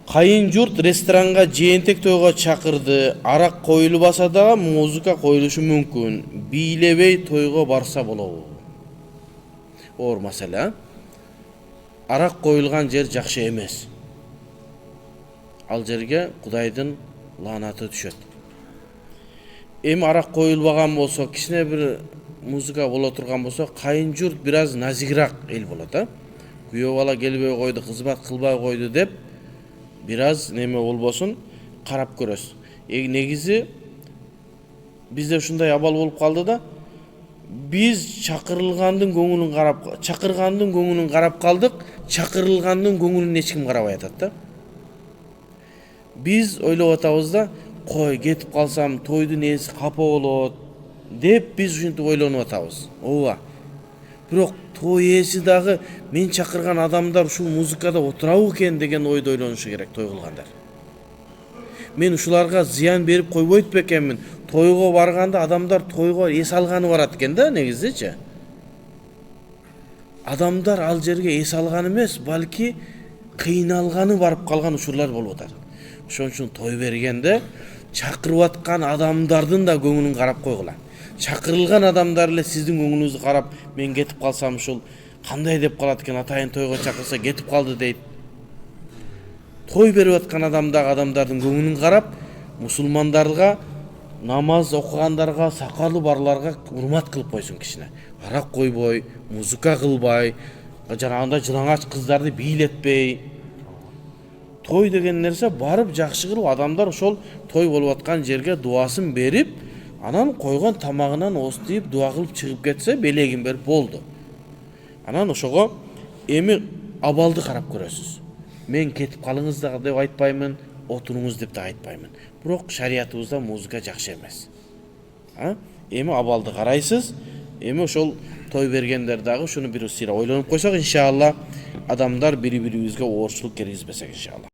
Кайын журт ресторанга жээнтек тойго чакырды. Арак коюлбаса да музыка коюлушу мүмкүн. Бийлебей тойго барса болобу? Оор маселе. Арак коюлган жер жакшы эмес. Ал жерге Кудайдын лаанаты түшөт. Эми арак коюлбаган болсо, кичине бир музыка боло турган болсо, кайын журт бир аз назигирак эл болот, а? Күйөө бала келбей койду, кызмат кылбай койду деп бир аз неме болбосун карап көрөсүз. Негизи бизде ушундай абал болуп калды да, биз чакырылгандын көңүлүн карап калдык, чакырылгандын көңүлүн эч ким карабай атат да. Биз ойлоп атабыз да, кой кетип калсам тойдун ээси капа болот деп биз ушинтип ойлонуп атабыз. Ооба. Бирок той ээси дагы мен чакырган адамдар ушул музыкада отурабы экен деген ойдо ойлонушу керек той кылгандар. Мен ушуларга зыян берип койбойт бекенмин. Тойго барганда адамдар тойго эс алганы барат экен да негизичи. Адамдар ал жерге эс алганы эмес, балки кыйналганы барып калган учурлар болуп атат. Ошон үчүн той бергенде чакырып аткан адамдардын да көңүлүн карап койгула. Чакырылган адамдар эле сиздин көңүлүңүздү карап, мен кетип калсам ушул кандай деп калат экен, атайын тойго чакырса кетип калды дейт. Той берип аткан адамдардын көңүлүн карап, мусулмандарга, намаз окугандарга, сакалы барларга урмат кылып койсун кичине. Арак койбой, музыка кылбай, жанагындай жылаңач кыздарды бийлетпей. Той деген нерсе барып жакшы кылып, адамдар ошол той болуп аткан жерге дуасын берип, анан койгон тамагынан оостuyup дуа кылып чыгып кетсе, белегин берип болду. Анан ошого эми абалды карап көрөсүз. Мен кетип калыңыз да деп айтпаймын, отуруңуз деп да айтпаймын. Бирок шариятыбызда музыка жакшы эмес. Эми абалды карайсыз. Эми ошол той бергендер дагы ушуну бир сыйра ойлонуп койсок, иншалла адамдар бири-бирибизге оорчулук киргизбесек иншалла.